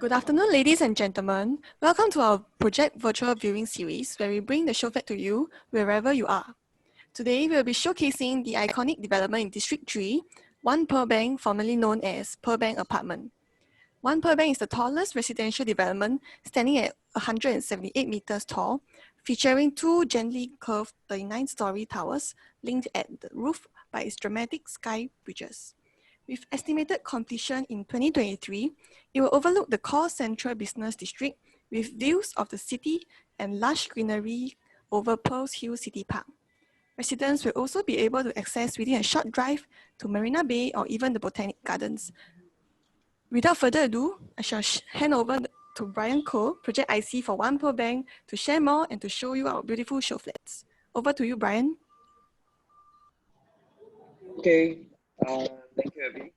Good afternoon, ladies and gentlemen. Welcome to our Project Virtual Viewing Series, where we bring the show flat to you wherever you are. Today, we'll be showcasing the iconic development in District 3, One Pearl Bank, formerly known as Pearl Bank Apartment. One Pearl Bank is the tallest residential development, standing at 178 meters tall, featuring two gently curved 39-story towers linked at the roof by its dramatic sky bridges. With estimated completion in 2023, it will overlook the core central business district with views of the city and lush greenery over Pearl's Hill City Park. Residents will also be able to access within a short drive to Marina Bay or even the Botanic Gardens. Without further ado, I shall hand over to Bryan Koh, Project IC for One Pearl Bank, to share more and to show you our beautiful show flats. Over to you, Bryan. Okay, thank you, Abby.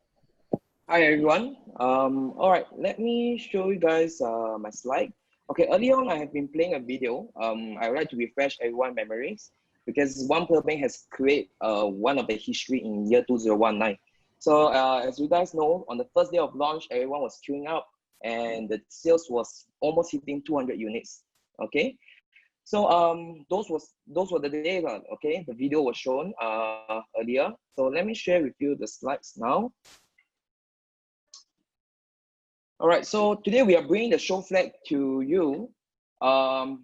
Hi, everyone. All right, let me show you guys my slide. Okay, earlier on, I have been playing a video. I would like to refresh everyone's memories because One Pearl Bank has created one of the history in year 2019. So as you guys know, on the first day of launch, everyone was queuing up and the sales was almost hitting 200 units. Okay. So those were the days, okay? The video was shown earlier. So let me share with you the slides now. All right, so today we are bringing the show flat to you. My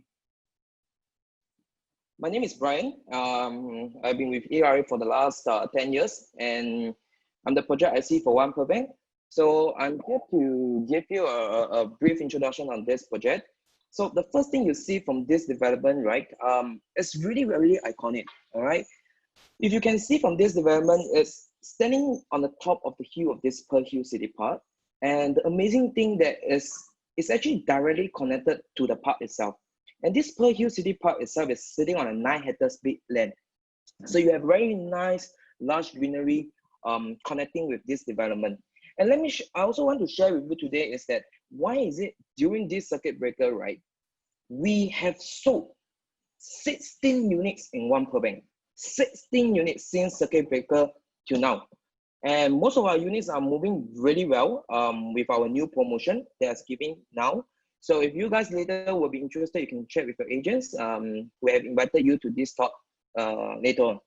name is Bryan. I've been with ERA for the last 10 years, and I'm the project IC for One Pearl Bank. So I'm here to give you a brief introduction on this project. So the first thing you see from this development, right, it's really, really iconic, all right? If you can see from this development, it's standing on the top of the hill of this Pearl Hill City Park. And the amazing thing that is, it's actually directly connected to the park itself. And this Pearl Hill City Park itself is sitting on a 9 hectares big land. So you have very nice, large greenery connecting with this development. And I also want to share with you today is that why is it during this circuit breaker, right? We have sold 16 units in One Pearl Bank, 16 units since circuit breaker till now. And most of our units are moving really well with our new promotion that's giving now. So if you guys later will be interested, you can check with your agents who have invited you to this talk later on.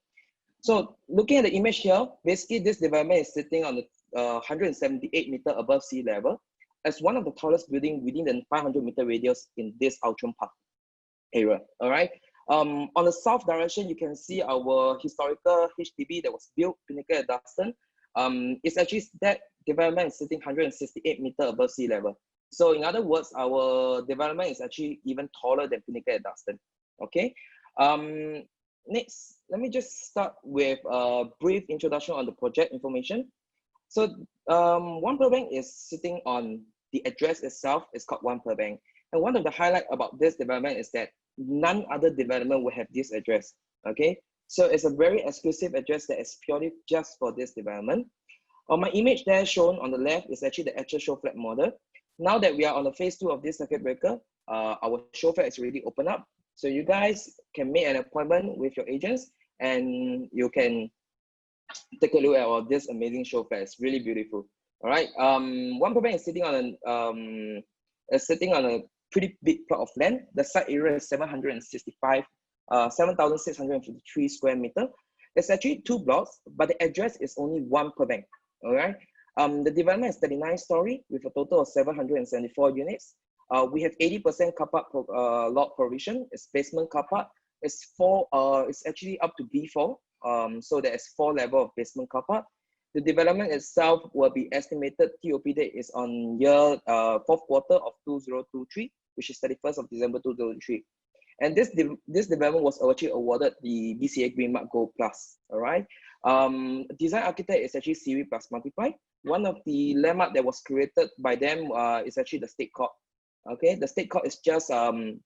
So looking at the image here, basically this development is sitting on the 178 meter above sea level as one of the tallest buildings within the 500 meter radius in this Outram Park area, all right? On the south direction, you can see our historical HDB that was built, Pinnacle at Duxton. It's actually, that development is sitting 168 meter above sea level. So in other words, our development is actually even taller than Pinnacle at Duxton, okay? Next, let me just start with a brief introduction on the project information. So One Pearl Bank is sitting on the address itself. It's called One Pearl Bank. And one of the highlights about this development is that none other development will have this address, okay? So it's a very exclusive address that is purely just for this development. On my image there shown on the left is actually the actual show flat model. Now that we are on the phase 2 of this circuit breaker, our show flat is already open up. So you guys can make an appointment with your agents and you can take a look at this amazing show flat. It's really beautiful. All right. One Pearl Bank is sitting on a pretty big plot of land. The site area is 7,653 square meter. It's actually 2 blocks, but the address is only One Pearl Bank. All right. The development is 39-story with a total of 774 units. We have 80% car park lot provision. It's basement car park. It's actually up to B4. So there is 4 levels of basement car park. The development itself will be estimated TOP date is on year 4th quarter of 2023, which is 31st of December 2023. And this development was actually awarded the BCA Green Mark Gold Plus. All right. Design architect is actually Siri plus Multiply. One of the landmark that was created by them is actually the State Court. Okay, the State Court is just right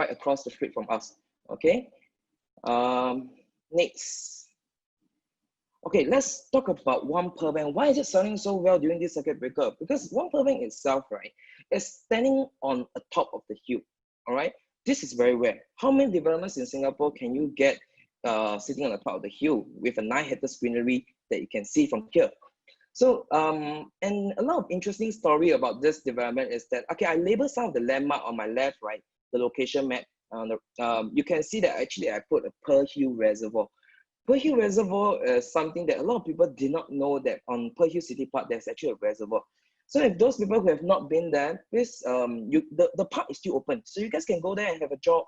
across the street from us. Okay. Next. Okay, let's talk about One Pearl Bank. Why is it selling so well during this circuit breaker? Because One Pearl Bank itself, right, is standing on the top of the hill. All right, this is very rare. How many developments in Singapore can you get sitting on the top of the hill with a 9 hectares greenery that you can see from here? So, and a lot of interesting story about this development is that, okay, I label some of the landmark on my left, right, the location map. You can see that actually I put a Pearl Hill Reservoir. Pearl Hill Reservoir is something that a lot of people did not know, that on Pearl Hill City Park, there's actually a reservoir. So if those people who have not been there, please, the park is still open. So you guys can go there and have a jog,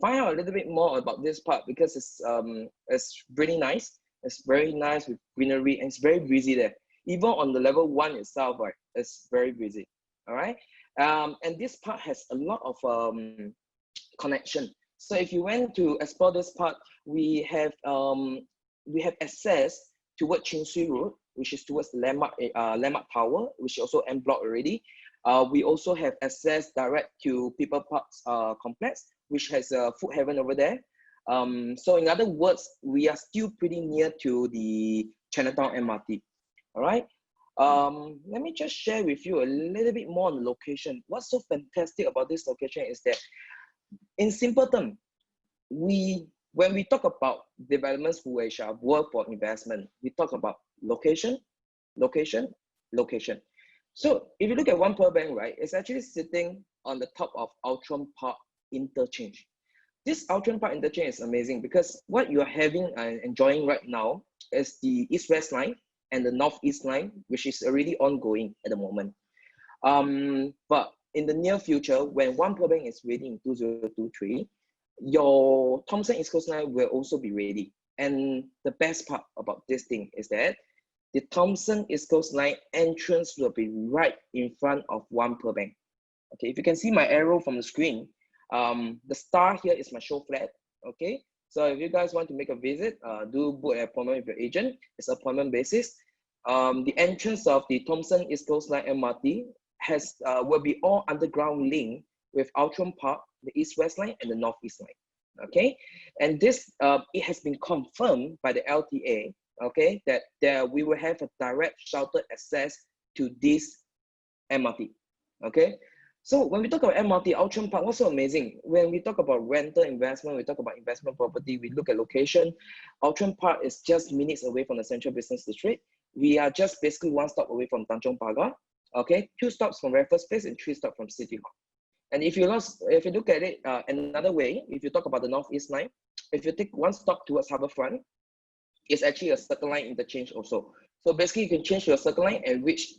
find out a little bit more about this park, because it's really nice. It's very nice with greenery, and it's very busy there. Even on the level 1 itself, right, it's very busy. All right. And this park has a lot of connection. So if you went to explore this park, we have access toward Chin Sui Road, which is towards Landmark Tower, which is also en bloc already. We also have access direct to People Parks complex, which has a food heaven over there. So in other words, we are still pretty near to the Chinatown MRT. All right. Let me just share with you a little bit more on the location. What's so fantastic about this location is that, in simple terms, when we talk about developments which are worth for investment, we talk about location, location, location. So if you look at One Pearl Bank, right, it's actually sitting on the top of Outram Park interchange. This Outram Park interchange is amazing because what you're having and enjoying right now is the East-West line and the North-East line, which is already ongoing at the moment. But in the near future, when One Pearl Bank is ready in 2023, your Thomson East Coast line will also be ready. And the best part about this thing is that the Thomson East Coast line entrance will be right in front of One Pearl Bank. Okay, if you can see my arrow from the screen, the star here is my show flat. Okay, so if you guys want to make a visit, do book an appointment with your agent. It's appointment basis. The entrance of the Thomson East Coast line MRT will be all underground link with Outram Park, the East-West line, and the North-East line. Okay, and this it has been confirmed by the LTA. Okay, that we will have a direct sheltered access to this MRT. Okay, so when we talk about MRT, Outram Park, what's so amazing? When we talk about rental investment, we talk about investment property, we look at location. Outram Park is just minutes away from the Central Business District. We are just basically 1 stop away from Tanjong Pagar. Okay, 2 stops from Raffles Place and 3 stops from City Hall. And if you look at it another way, if you talk about the North-East line, if you take 1 stop towards Harbourfront, it's actually a Circle Line interchange also. So basically, you can change your Circle Line and reach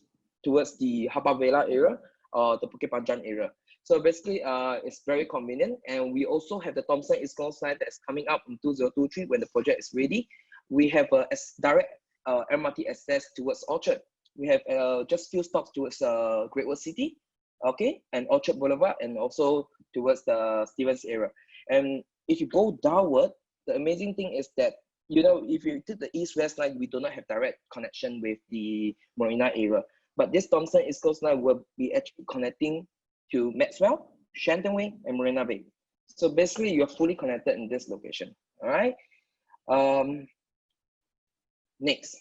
towards the Haw Par Villa area or the Bukit Panjang area. So basically, it's very convenient. And we also have the Thomson East Coast line that's coming up in 2023 when the project is ready. We have a direct MRT access towards Orchard. We have just few stops towards Great World City, okay, and Orchard Boulevard, and also towards the Stevens area. And if you go downward, the amazing thing is that, you know, if you take the East-West line, we do not have direct connection with the Marina area. But this Thomson East Coast line will be actually connecting to Maxwell, Shenton Way, and Marina Bay. So basically, you're fully connected in this location. All right. Next.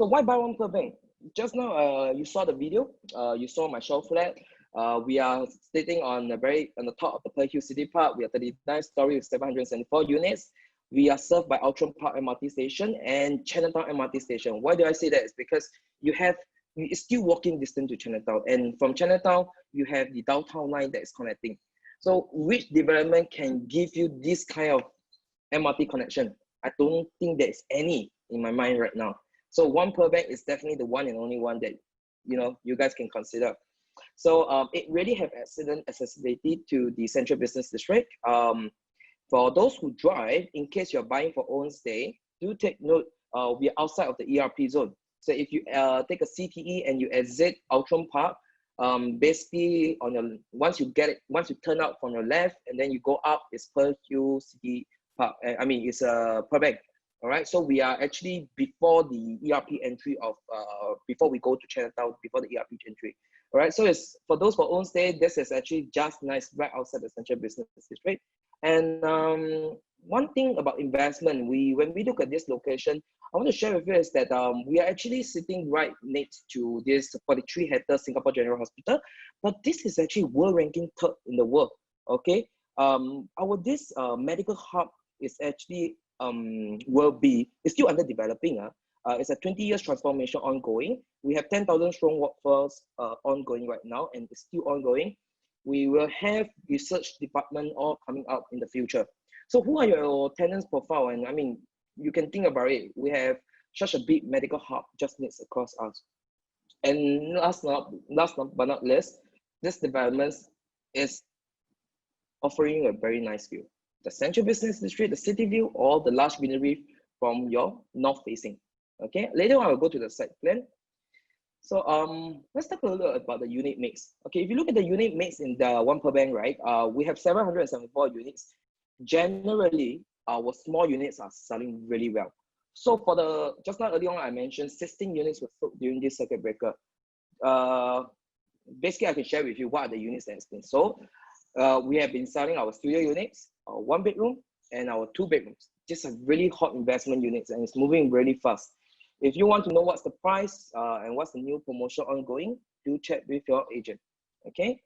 So why buy One Pearl Bank? Just now, you saw the video. You saw my show flat. We are sitting on the top of the Pearl Hill City Park. We are 39 stories with 774 units. We are served by Outram Park MRT station and Chinatown MRT station. Why do I say that? It's because it's still walking distance to Chinatown, and from Chinatown you have the downtown line that is connecting. So which development can give you this kind of MRT connection? I don't think there's any in my mind right now. So One Pearl Bank is definitely the one and only one that you guys can consider. So it really have excellent accessibility to the Central Business District. For those who drive, in case you're buying for own stay, do take note, we are outside of the ERP zone. So if you take a CTE and you exit Outram Park, basically once you turn out from your left and then you go up, it's Pearl Hill City Park. It's Pearl Bank. All right, so we are actually before the ERP entry before we go to Chinatown, before the ERP entry. All right, so it's for those for own stay, this is actually just nice right outside the Central Business District. And one thing about investment, when we look at this location, I want to share with you is that we are actually sitting right next to this 43-hectare Singapore General Hospital, but this is actually world ranking 3rd in the world. Okay, this medical hub is actually it's still under developing. It's a 20 years transformation ongoing. We have 10,000 strong workforce ongoing right now, and it's still ongoing. We will have research department all coming up in the future. So who are your tenants profile? And I mean, you can think about it. We have such a big medical hub just next across us. And last but not least, this development is offering a very nice view. The central business district, the city view, or the Lush Greenery from your north facing. Okay, later on I will go to the site plan. So let's talk a little bit about the unit mix. Okay, if you look at the unit mix in the one per bank, right, we have 774 units. Generally, our small units are selling really well. So for the, just now earlier on I mentioned 16 units were sold during this circuit breaker. Basically, I can share with you what are the units that has been sold. We have been selling our studio units, our 1 bedroom, and our 2 bedrooms. Just a really hot investment units, and it's moving really fast. If you want to know what's the price and what's the new promotion ongoing, do check with your agent. Okay.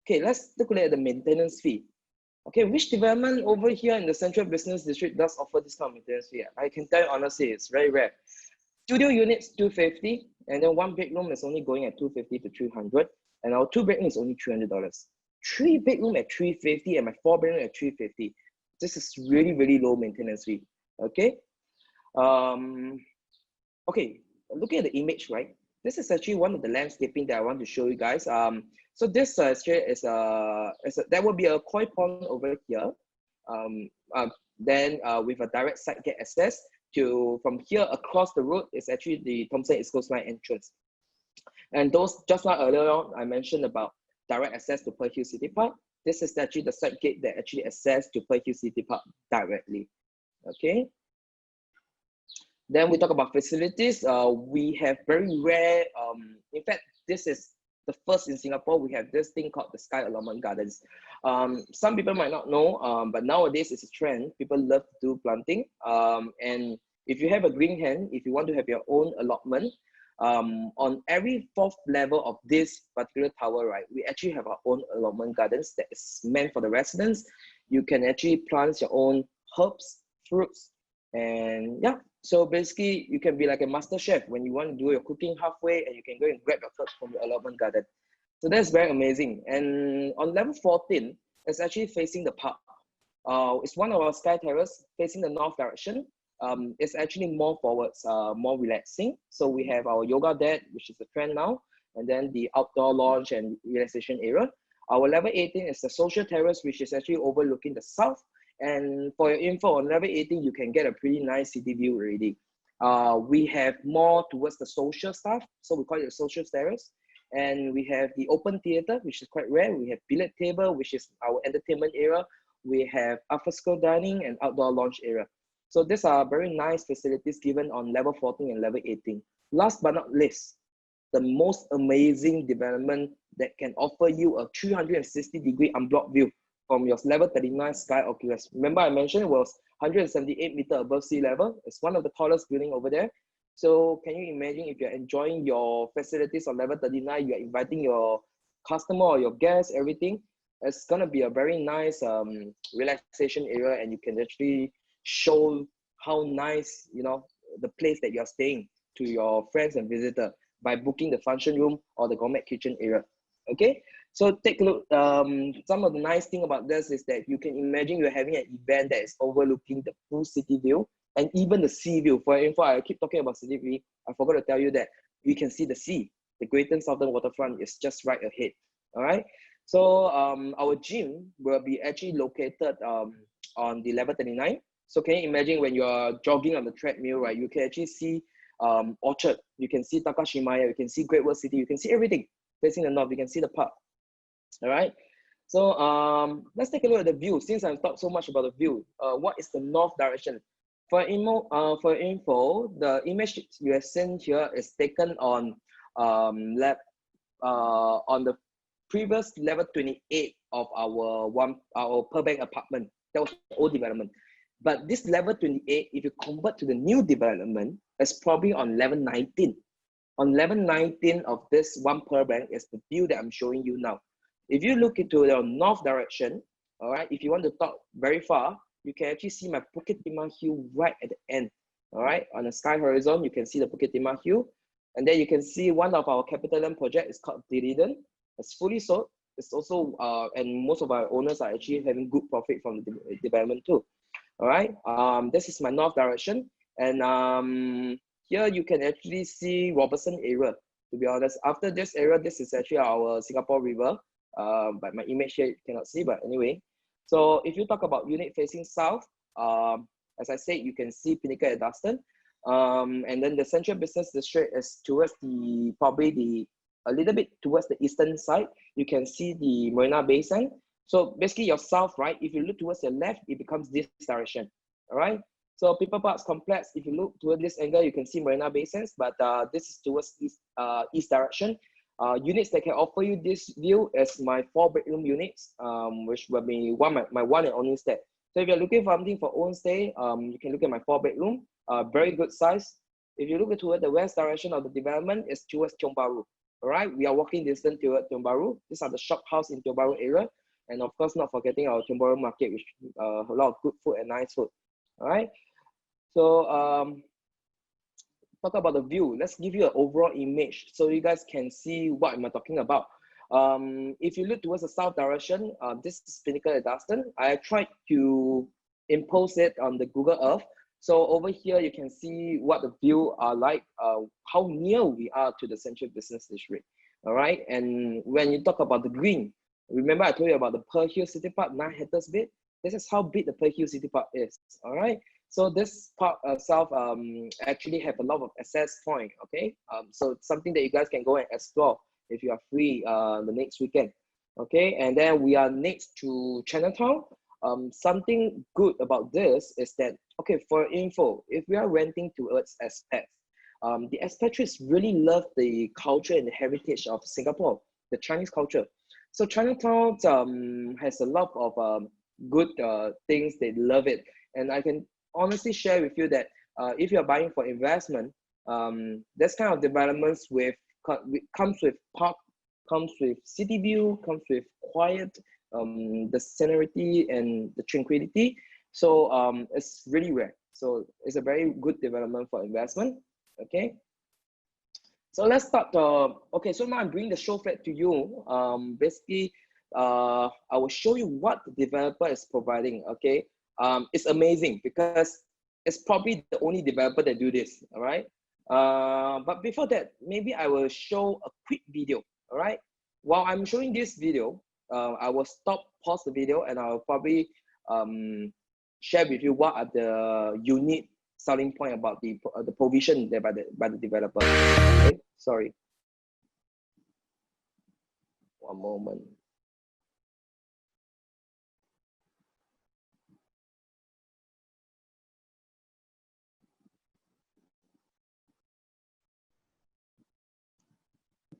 Okay, let's look at the maintenance fee. Okay, which development over here in the central business district does offer this kind of maintenance fee? I can tell you honestly, it's very rare. Studio units 250, and then 1 bedroom is only going at 250 to 300, and our 2 bedroom is only $300. 3 bedroom at 350, and my 4 bedroom at 350. This is really, really low maintenance fee. Okay. Okay, looking at the image, right? This is actually one of the landscaping that I want to show you guys. So this actually is there will be a koi pond over here. Then with a direct side gate access to from here across the road is actually the Thompson East Coast Line entrance. And those just like earlier on, I mentioned about direct access to Pearl Hill City Park. This is actually the side gate that actually access to Pearl Hill City Park directly. Okay. Then we talk about facilities. We have very rare, in fact, this is the first in Singapore. We have this thing called the Sky Allotment Gardens. Some people might not know, but nowadays it's a trend. People love to do planting. And if you have a green hand, if you want to have your own allotment, on every 4th level of this particular tower, right, we actually have our own allotment gardens that is meant for the residents. You can actually plant your own herbs, fruits, and yeah. So basically, you can be like a master chef when you want to do your cooking halfway, and you can go and grab your herbs from your allotment garden. So that's very amazing. And on level 14, it's actually facing the park. It's one of our sky terrace facing the north direction. It's actually more forwards, more relaxing. So we have our yoga deck, which is the trend now, and then the outdoor lounge and relaxation area. Our level 18 is the social terrace, which is actually overlooking the south. And for your info, on level 18, you can get a pretty nice city view already. We have more towards the social stuff, so we call it the social terrace. And we have the open theater, which is quite rare. We have billiard table, which is our entertainment area. We have after-school dining and outdoor lounge area. So these are very nice facilities given on level 14 and level 18. Last but not least, the most amazing development that can offer you a 360-degree unblocked view from your level 39 sky oculus. Remember I mentioned it was 178 meters above sea level. It's one of the tallest building over there. So can you imagine if you're enjoying your facilities on level 39, you're inviting your customer or your guests, everything. It's gonna be a very nice relaxation area, and you can actually show how nice, you know, the place that you're staying to your friends and visitors by booking the function room or the gourmet kitchen area. Okay, so take a look. Some of the nice thing about this is that you can imagine you're having an event that is overlooking the full city view and even the sea view. For info, I keep talking about city view. I forgot to tell you that you can see the sea. The Greater Southern Waterfront is just right ahead. All right. So our gym will be actually located on the level 39. So can you imagine when you're jogging on the treadmill, right? You can actually see Orchard. You can see Takashimaya. You can see Great World City. You can see everything. Facing the north, you can see the park. All right. So let's take a look at the view. Since I've talked so much about the view, what is the north direction? For info, the image you have seen here is taken on the previous level 28 of our per bank apartment. That was the old development. But this level 28, if you convert to the new development, it's probably on level 19. On level 19 of this one per bank is the view that I'm showing you now. If you look into the north direction, all right, if you want to talk very far, you can actually see my Bukit Timah Hill right at the end. All right, on the sky horizon, you can see the Bukit Timah Hill. And then you can see one of our CapitaLand project is called Diriden. It's fully sold. It's also, and most of our owners are actually having good profit from the development too. All right, this is my north direction. And here you can actually see Robertson area. To be honest, after this area, this is actually our Singapore River. But my image here you cannot see, but anyway. So if you talk about unit facing south, as I said, you can see Pinnacle at Duxton. And then the central business district is towards the, a little bit towards the eastern side. You can see the Marina Bay Sands. So basically your south, right? If you look towards your left, it becomes this direction, all right? So People Parks Complex, if you look toward this angle, you can see Marina Bay Sands, but this is towards east direction. Units that can offer you this view is my 4-bedroom units, which will be my one and only stay. So if you're looking for something for own stay, you can look at my 4-bedroom, very good size. If you look toward the west direction of the development, it's towards Tiong Bahru. All right, we are walking distance toward Tiong Bahru. These are the shop house in Tiong Bahru area. And of course, not forgetting our Tiong Bahru market, which a lot of good food and nice food. All right. So talk about the view. Let's give you an overall image so you guys can see what am I talking about. If you look towards the south direction, this is Pinnacle at Duxton. I tried to impose it on the Google Earth. So over here, you can see what the view are like, how near we are to the central business district. All right. And when you talk about the green, remember I told you about the Pearl Hill City Park, 9 hectares big. This is how big the Pearl Hill City Park is. All right. So this park itself actually have a lot of access point. Okay. So it's something that you guys can go and explore if you are free the next weekend. Okay. And then we are next to Chinatown. Something good about this is that, okay, for info, if we are renting towards expats, the expatriates really love the culture and the heritage of Singapore, the Chinese culture. So Chinatown has a lot of good things. They love it. And I can honestly share with you that if you're buying for investment, this kind of developments comes with park, comes with city view, comes with quiet, the scenery and the tranquility. So it's really rare. So it's a very good development for investment. Okay. So let's start. Okay, so now I'm bringing the show flat to you. Basically, I will show you what the developer is providing. Okay, it's amazing because it's probably the only developer that do this. All right. But before that, maybe I will show a quick video. All right. While I'm showing this video, I will pause the video, and I will probably share with you what are the unique selling point about the provision there by the developer. Okay, sorry. One moment.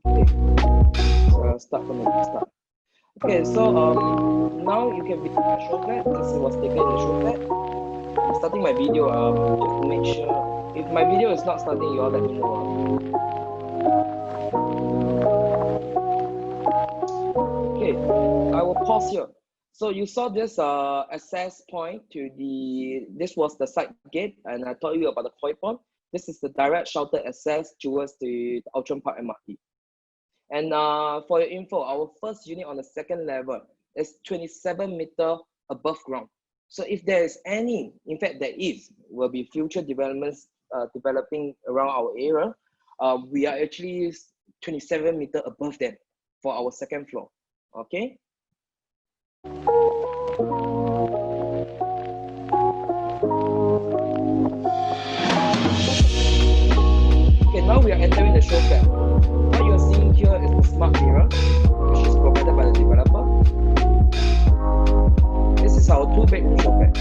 Okay, so start from the start. Okay, so now you can visit my show flat as it was taken in the show flat. I'm starting my video just to make sure. If my video is not starting, you all let me know. Okay, I will pause here. So you saw this access point to this was the side gate, and I told you about the koi pond. This is the direct shelter access towards the Outram Park MRT. And for your info, our first unit on the second level is 27 meters above ground. So if there is any, in fact there will be future developments developing around our area, we are actually 27 meters above them for our second floor. Okay. Okay, now we are entering the show flat. What you are seeing here is the smart mirror, which is provided by the developer. This is our 2-bedroom show flat.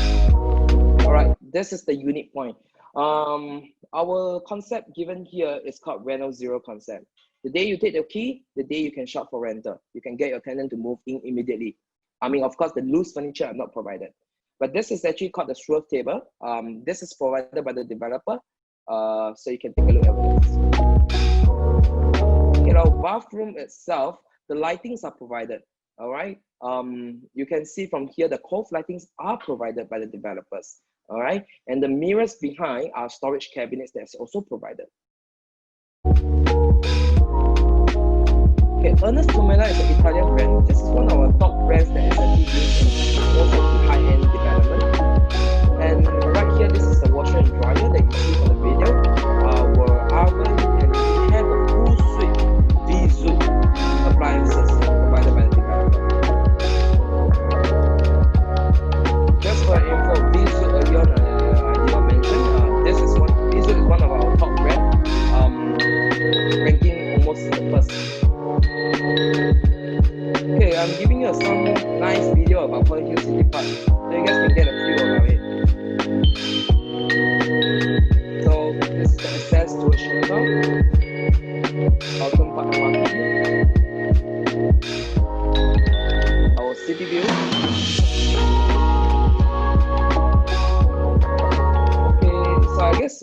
All right, this is the unique point. Our concept given here is called Rental Zero concept. The day you take the key, the day you can shop for rental. You can get your tenant to move in immediately. I mean, of course, the loose furniture are not provided. But this is actually called the swerve table. This is provided by the developer. So you can take a look at this. In our bathroom itself, the lightings are provided. All right. You can see from here the cove lightings are provided by the developers. All right, and the mirrors behind are storage cabinets that's also provided. Okay, Ernest Tumella is an Italian brand. This is one of our top brands that is actually used in most of the high-end development. And right here, this is the washer and dryer that you see from the video. Our oven, and we have a full suite V-Zoot appliances provided by the developer. Just for info, V-Zoot earlier on, I did not mention, V-Zoot is one of our top brands, ranking almost in the first. Okay, I'm giving you some nice video about Pearl Hill City Park, so you guys can get a feel about it. So this is the access to Chinatown, Outram Panoramic, our city view. Okay, so I guess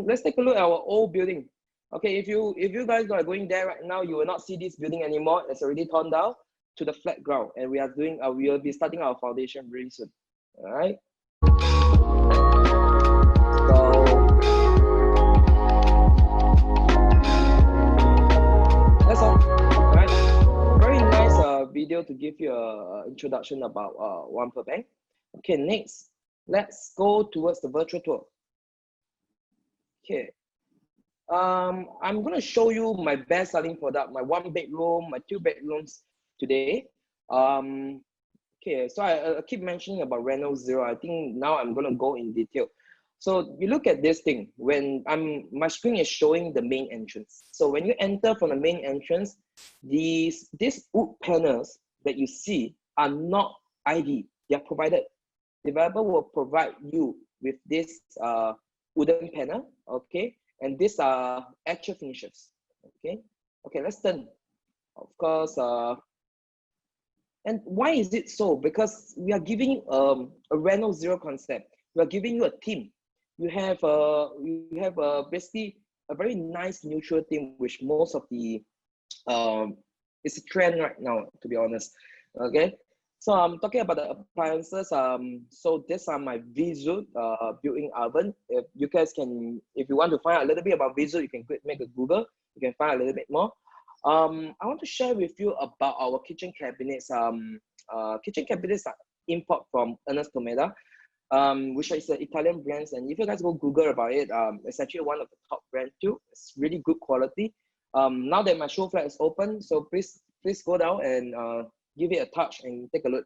let's take a look at our old building. Okay, if you guys are going there right now, you will not see this building anymore. It's already torn down to the flat ground, and we will be starting our foundation very soon. All right. So that's all. All right. Very nice video to give you an introduction about One Per Bank. Okay, next, let's go towards the virtual tour. Okay. I'm going to show you my best selling product, my 1-bedroom, my 2 bedrooms today. Okay, so I keep mentioning about Reno Zero. I think now I'm going to go in detail. So you look at this thing, when my screen is showing the main entrance. So when you enter from the main entrance, these wood panels that you see are not ID, they are provided. Developer will provide you with this wooden panel, okay? And these are actual finishes, okay? Okay, let's turn. Of course, and why is it so? Because we are giving a Reno Zero concept. We are giving you a theme. You have basically a very nice neutral theme, which most of the it's a trend right now, to be honest. Okay, so I'm talking about the appliances. So these are my V-Zoot built-in oven. If you guys can, if you want to find out a little bit about V-Zoot, you can make a Google. You can find a little bit more. I want to share with you about our kitchen cabinets. Kitchen cabinets are import from Ernest Tumella, which is an Italian brand. And if you guys go Google about it, it's actually one of the top brands too. It's really good quality. Now that my show flat is open, so please go down and give it a touch and take a look.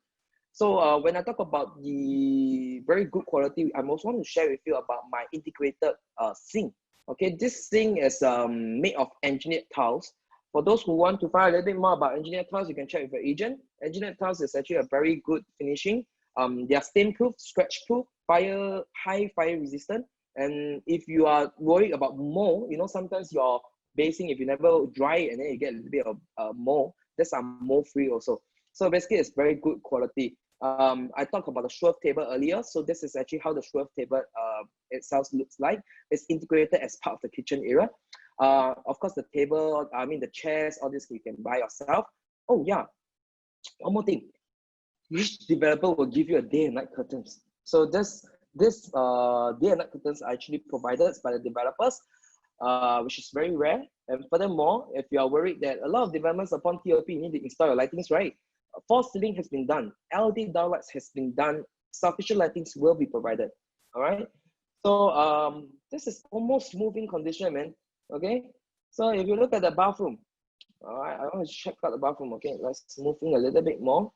So when I talk about the very good quality, I also want to share with you about my integrated sink. Okay, this sink is made of engineered tiles. For those who want to find a little bit more about engineered tiles, you can check with your agent. Engineered tiles is actually a very good finishing. They are stain-proof, scratch-proof, high fire resistant. And if you are worried about mold, you know, sometimes your basing, if you never dry it and then you get a little bit of mold, these are mold-free also. So basically, it's very good quality. I talked about the shelf table earlier. So this is actually how the shelf table itself looks like. It's integrated as part of the kitchen area. Of course, the table, the chairs, all this you can buy yourself. Oh yeah, one more thing. Each developer will give you a day and night curtains. So this day and night curtains are actually provided by the developers, which is very rare. And furthermore, if you are worried that a lot of developments upon TOP, you need to install your lightings, right? False ceiling has been done. LED downlights has been done. Sufficient lightings will be provided. All right. So this is almost moving condition, man. Okay. So if you look at the bathroom, all right, I want to check out the bathroom. Okay, let's move in a little bit more.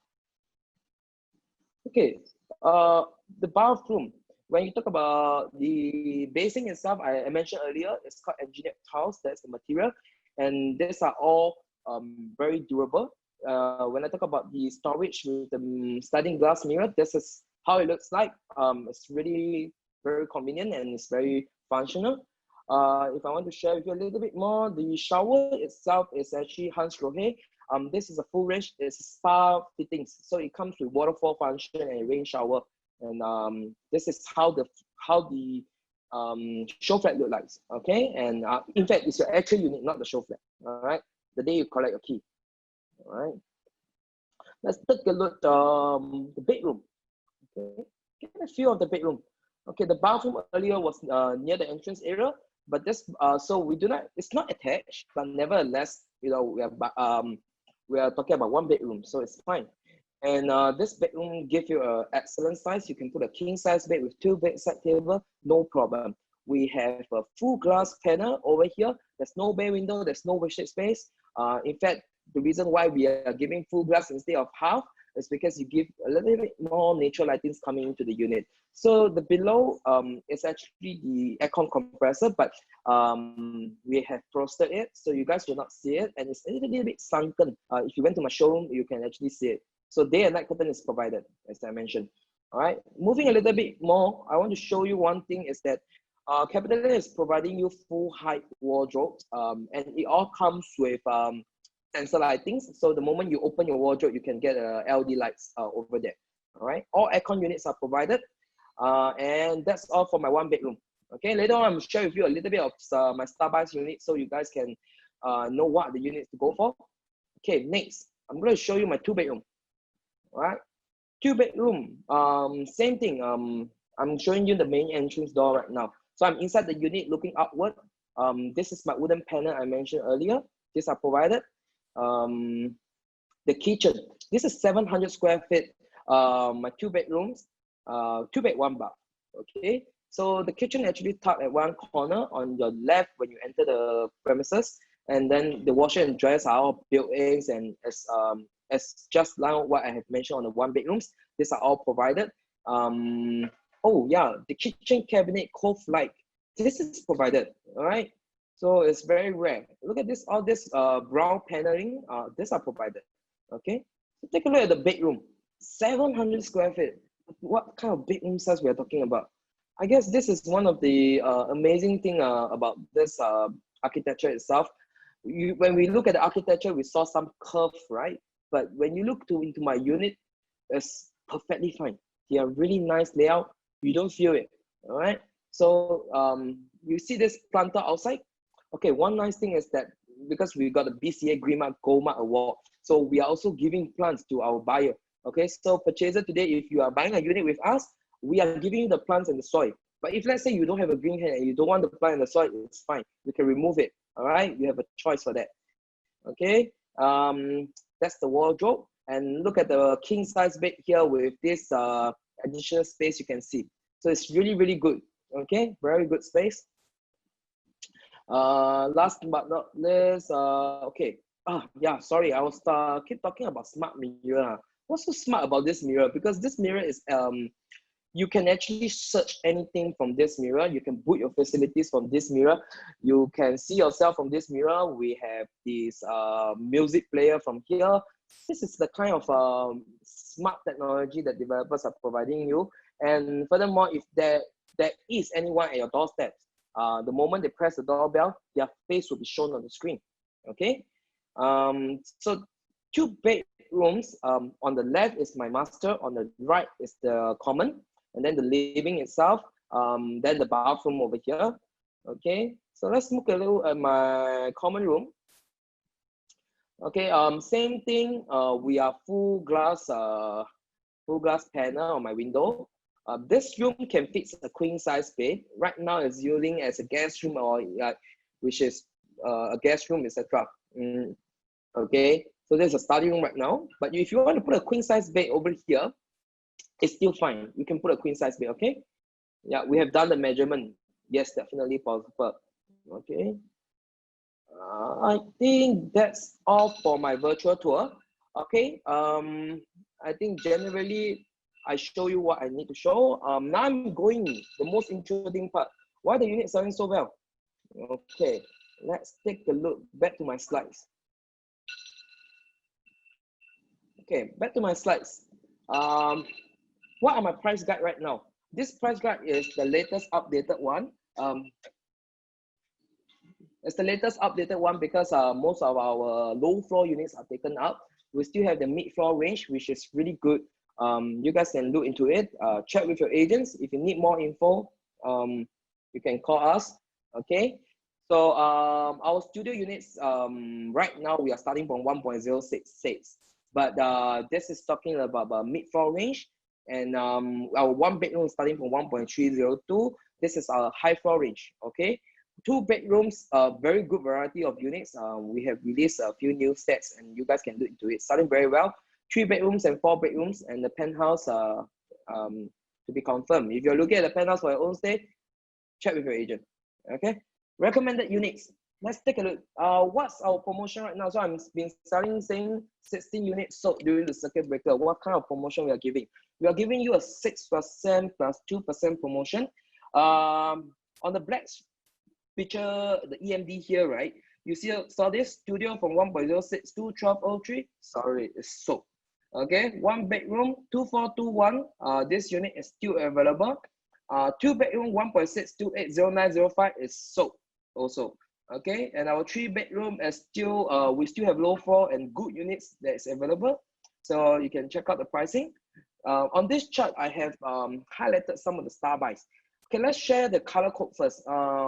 Okay, the bathroom. When you talk about the basing itself, I mentioned earlier, it's called engineered tiles. That's the material, and these are all very durable. When I talk about the storage with the sliding glass mirror, this is how it looks like. It's really very convenient and it's very functional. If I want to share with you a little bit more, the shower itself is actually Hans Rohe. This is a full range. It's spa fittings, so it comes with waterfall function and rain shower. And this is how the show flat look like. Okay, and in fact, it's your actual unit, not the show flat. All right, the day you collect your key. All right. Let's take a look the bedroom. Okay, get a feel of the bedroom. Okay, the bathroom earlier was near the entrance area, but this so we do not. It's not attached, but nevertheless, we are talking about one bedroom, so it's fine. And this bedroom gives you an excellent size. You can put a king size bed with 2 bedside table, no problem. We have a full glass panel over here. There's no bay window. There's no wasted space. In fact, the reason why we are giving full glass instead of half is because you give a little bit more natural lightings coming into the unit. So the below is actually the aircon compressor, but we have frosted it, so you guys will not see it, and it's a little bit sunken. If you went to my showroom, you can actually see it. So day and night curtain is provided, as I mentioned. All right, moving a little bit more, I want to show you one thing is that CapitaLand is providing you full height wardrobes, and it all comes with sensor lightings. So the moment you open your wardrobe, you can get LED lights over there. All right, all aircon units are provided, and that's all for my 1 bedroom. Okay, later on I'm going to share with you a little bit of my Starbucks unit so you guys can know what are the units to go for. Okay, next I'm going to show you my 2 bedroom. All right, 2 bedroom, same thing. I'm showing you the main entrance door right now. So I'm inside the unit looking upward. This is my wooden panel I mentioned earlier. These are provided. The kitchen, this is 700 square feet. My 2 bedrooms, 2 bed 1 bath. Okay, so the kitchen actually tucked at one corner on your left when you enter the premises, and then the washer and dryers are all built-ins, and as just now what I have mentioned on the 1 bedrooms, these are all provided. Oh yeah, the kitchen cabinet cove light, this is provided. All right, so it's very rare. Look at this, all this brown paneling, these are provided. Okay, so take a look at the bedroom, 700 square feet. What kind of bedroom size we are talking about? I guess this is one of the amazing thing about this architecture itself. When we look at the architecture, we saw some curve, right? But when you look into my unit, it's perfectly fine. They are really nice layout. You don't feel it, all right? So you see this planter outside? Okay, one nice thing is that because we got a BCA Green Mark Gold Mark Award, so we are also giving plants to our buyer. Okay, so purchaser today, if you are buying a unit with us, we are giving you the plants and the soil. But if let's say you don't have a green hand and you don't want the plant and the soil, it's fine. We can remove it. All right, you have a choice for that. Okay, that's the wardrobe. And look at the king size bed here with this additional space you can see. So it's really, really good. Okay, very good space. Last but not least, okay. Yeah, sorry, I was keep talking about smart mirror. What's so smart about this mirror? Because this mirror is you can actually search anything from this mirror. You can boot your facilities from this mirror. You can see yourself from this mirror. We have this music player from here. This is the kind of smart technology that developers are providing you. And furthermore, if there is anyone at your doorstep, the moment they press the doorbell, their face will be shown on the screen. Okay, so 2 bedrooms. On the left is my master, on the right is the common, and then the living itself, then the bathroom over here. Okay, so let's look a little at my common room. Okay, same thing. We are full glass panel on my window. This room can fit a queen size bed. Right now it's using as a guest room, or which is a guest room, etc. Okay, so there's a study room right now. But if you want to put a queen size bed over here, it's still fine. You can put a queen size bed. Okay, yeah, we have done the measurement. Yes, definitely possible. Okay, I think that's all for my virtual tour. Okay, I think generally I show you what I need to show. Now I'm going the most interesting part. Why the unit selling so well? Okay, let's take a look back to my slides. Okay, back to my slides. What are my price guide right now? This price guide is the latest updated one. It's the latest updated one because most of our low floor units are taken out. We still have the mid floor range, which is really good. You guys can look into it. Check with your agents. If you need more info, you can call us. Okay. So our studio units, right now we are starting from 1.066. but this is talking about mid-floor range, and our 1 bedroom is starting from 1.302. This is our high floor range. Okay, 2 bedrooms, very good variety of units. We have released a few new sets, and you guys can look into it. Starting very well. 3 bedrooms and 4 bedrooms, and the penthouse to be confirmed. If you're looking at the penthouse for your own stay, check with your agent. Okay, recommended units. Let's take a look. What's our promotion right now? So I'm been saying 16 units sold during the circuit breaker. What kind of promotion we are giving? We are giving you a 6% plus 2% promotion. On the black picture, the EMD here, right? You saw this studio from 1.06 to 1203. Sorry, it's sold. Okay, 1 bedroom 2421. This unit is still available. 2 bedroom 1.6 to 80905 is sold also. Okay, and our 3 bedroom is still we still have low floor and good units that is available, so you can check out the pricing. On this chart, I have highlighted some of the star buys. Okay, let's share the color code first.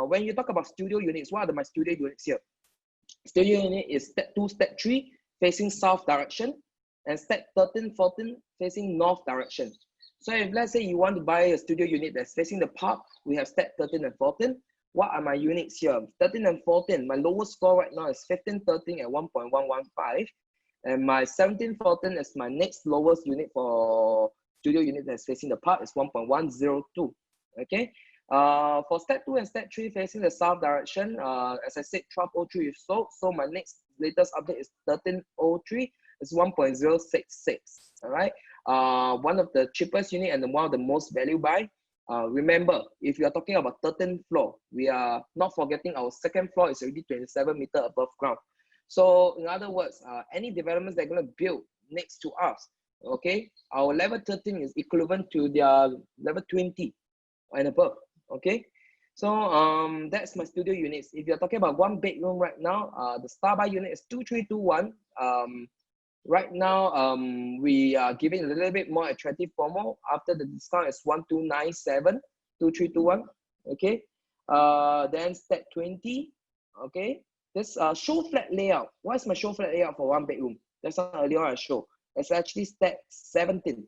When you talk about studio units, what are my studio units here? Studio unit is step 2, step 3 facing south direction, and step 13, 14 facing north direction. So if let's say you want to buy a studio unit that's facing the park, we have step 13 and 14. What are my units here? 13 and 14. My lowest score right now is 1513 at 1.115. And my 1714 is my next lowest unit for studio unit that's facing the park is 1.102. Okay. For step 2 and step 3 facing the south direction, as I said, 1203 is sold. So my next latest update is 1303. It's 1.066. All right. One of the cheapest unit and one of the most value buy. Remember, if you are talking about 13th floor, we are not forgetting our second floor is already 27 meters above ground. So in other words, any developments that are going to build next to us, okay, our level 13 is equivalent to their level 20 and above. Okay, so that's my studio units. If you're talking about 1 bedroom right now, the star buy unit is 2321. Right now, we are giving a little bit more attractive promo. After the discount is 1297, 2321. Okay. Then step 20. Okay. This show flat layout. What's my show flat layout for 1 bedroom? That's not earlier I show. It's actually step 17,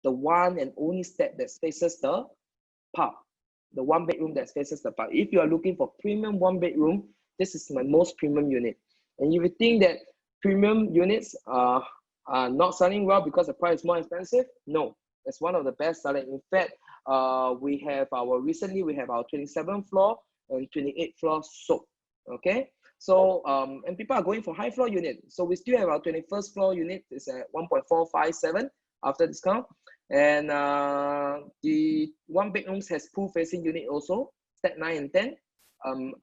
the one and only step that faces the park. The 1 bedroom that faces the park. If you are looking for premium 1 bedroom, this is my most premium unit. And if you think that premium units are not selling well because the price is more expensive, no, it's one of the best selling. In fact, recently we have our 27th floor and 28th floor sold. Okay, so and people are going for high floor unit. So we still have our 21st floor unit is at 1.457 after discount, and the 1 bedrooms has pool facing unit also, step 9 and 10.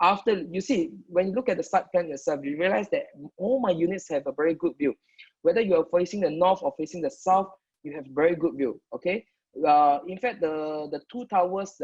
After you see, when you look at the site plan itself, you realize that all my units have a very good view. Whether you are facing the north or facing the south, you have very good view. Okay. In fact, the 2 towers,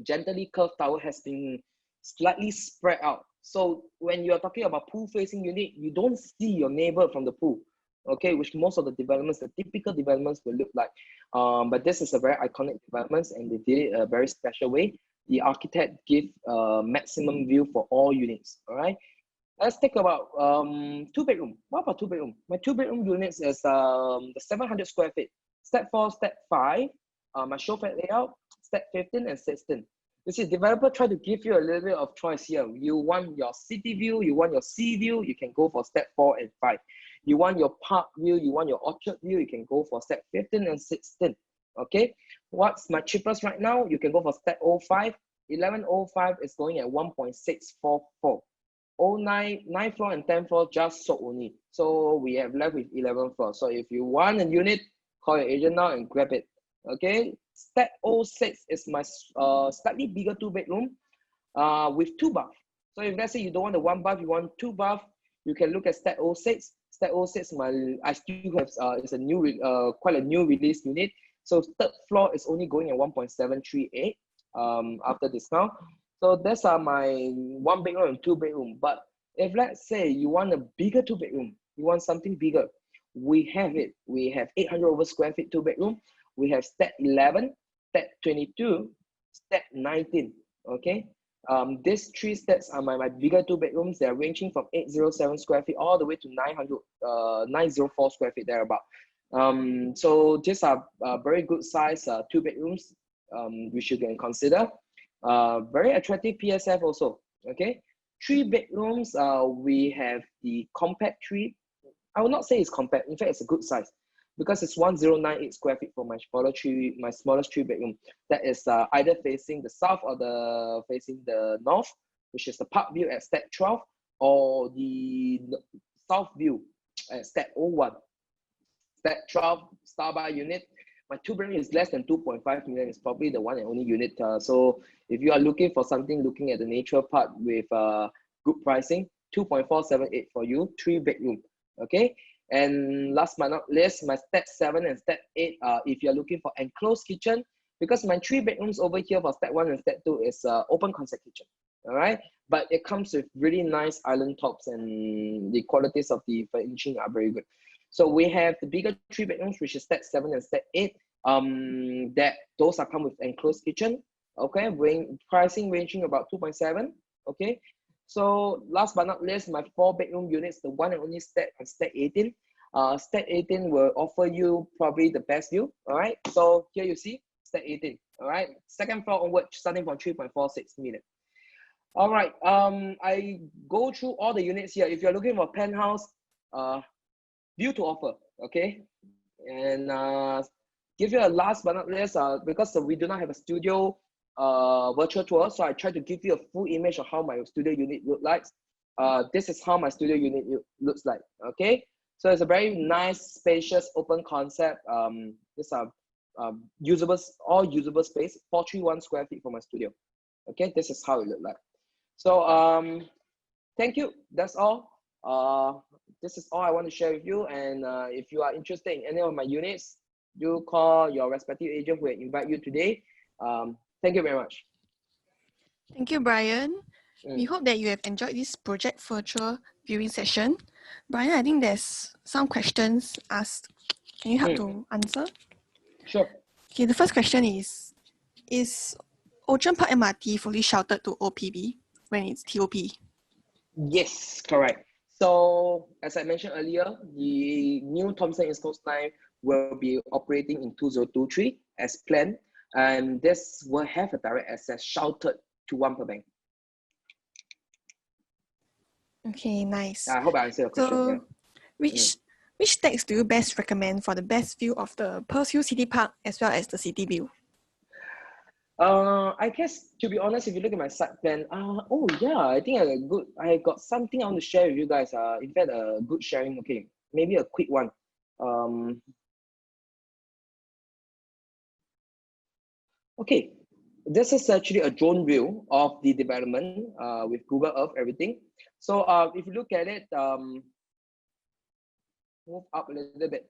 gently curved tower has been slightly spread out. So when you are talking about pool facing unit, you don't see your neighbor from the pool. Okay, which most of the developments, the typical developments will look like. But this is a very iconic development, and they did it a very special way. The architect give maximum view for all units. All right, let's take about 2 bedroom. What about 2 bedroom? My 2 bedroom units is the 700 square feet. Step 4, step 5. My show flat layout. Step 15 and 16. You see, developer try to give you a little bit of choice here. You want your city view, you want your sea view, you can go for step 4 and 5. You want your park view, you want your orchard view, you can go for step 15 and 16. Okay, what's my cheapest right now? You can go for step 05. 1105 is going at 1.644. 09, 9th floor and 10th floor just sold only. So we have left with 11th floor. So if you want a unit, call your agent now and grab it. Okay, step 06 is my slightly bigger 2 bedroom with 2 bath. So if let's say you don't want the 1 bath, you want 2 bath, you can look at step 06. Step 06, I still have it's a new quite a new release unit. So 3rd floor is only going at 1.738 after discount. So those are my 1 bedroom and 2 bedroom. But if let's say you want a bigger 2 bedroom, you want something bigger, we have it. We have 800 over square feet 2 bedroom. We have step 11, step 22, step 19. Okay. These three sets are my bigger 2 bedrooms. They're ranging from 807 square feet all the way to 904 square feet thereabout. So these are very good size 2 bedrooms, which you can consider. Very attractive PSF also. Okay, 3 bedrooms. We have the compact tree. I would not say it's compact. In fact, it's a good size because it's 1098 square feet for my smallest 3 bedroom. That is either facing the south or facing the north, which is the park view at step 12, or the south view at step 01. Step 12 Starbucks unit. My 2 bedroom is less than 2.5 million. It's probably the one and only unit. So if you are looking for something, looking at the nature part with good pricing, 2.478 for you, 3 bedroom. Okay. And last but not least, my step 7 and step 8, if you're looking for enclosed kitchen, because my 3 bedrooms over here for step 1 and step 2 is open concept kitchen. All right. But it comes with really nice island tops, and the qualities of the furnishing are very good. So we have the bigger 3 bedrooms, which is step 7 and step 8. Those are come with enclosed kitchen. Okay, pricing ranging about 2.7. Okay. So last but not least, my 4 bedroom units, the one and only step 18. Step 18 will offer you probably the best view. All right. So here you see step 18. All right. Second floor onward, starting from 3.46 million. All right. I go through all the units here. If you're looking for penthouse, view to offer. Okay. And give you a last but not least, because we do not have a studio virtual tour, so I try to give you a full image of how my studio unit looks like. This is how my studio unit looks like. Okay, so it's a very nice, spacious, open concept. These are all usable space, 431 square feet for my studio. Okay, this is how it looks like. So thank you. That's all. This is all I want to share with you. And if you are interested in any of my units, do call your respective agent who will invite you today. Thank you very much. Thank you, Brian. We hope that you have enjoyed this project virtual viewing session. Brian, I think there's some questions asked. Can you help to answer? Sure. Okay, the first question is Outram Park MRT fully sheltered to OPB when it's TOP? Yes, correct. So as I mentioned earlier, the new Thomson East Coast Line will be operating in 2023 as planned, and this will have a direct access sheltered to One Per Bank. Okay, nice. I hope I answered your question. So, which text do you best recommend for the best view of the Pearl Hill City Park as well as the city view? I guess, to be honest, if you look at my site plan, oh yeah, I think I got something I want to share with you guys. In fact, a good sharing. Okay, maybe a quick one. Okay, this is actually a drone view of the development with Google Earth, everything. So if you look at it, move up a little bit.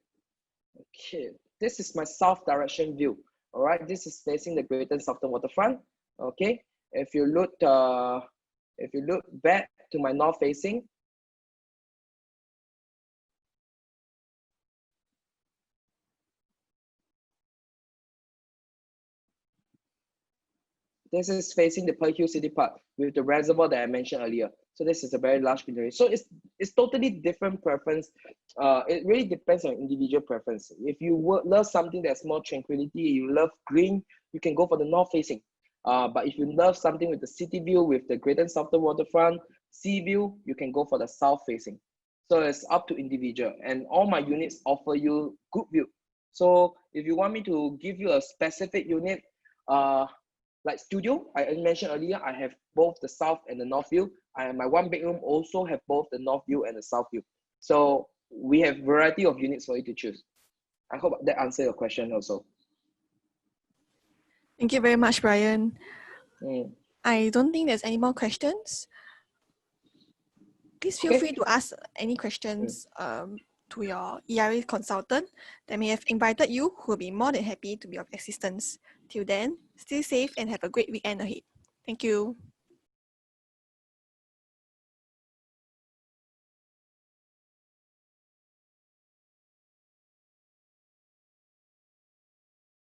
Okay, this is my south direction view. All right, this is facing the Greater Southern Waterfront. Okay, if you look back to my north facing, this is facing the Pearl Hill City Park with the reservoir that I mentioned earlier. So this is a very large greenery. So it's totally different preference. It really depends on individual preference. If you love something that's more tranquility, you love green, you can go for the north facing. But if you love something with the city view, with the Greater Southern Waterfront, sea view, you can go for the south facing. So it's up to individual, and all my units offer you good view. So if you want me to give you a specific unit, like studio, I mentioned earlier, I have both the south and the north view. My 1 bedroom also have both the north view and the south view. So we have variety of units for you to choose. I hope that answers your question also. Thank you very much, Brian. I don't think there's any more questions. Please feel free to ask any questions to your ERA consultant that may have invited you, who will be more than happy to be of assistance. Till then, stay safe and have a great weekend ahead. Thank you.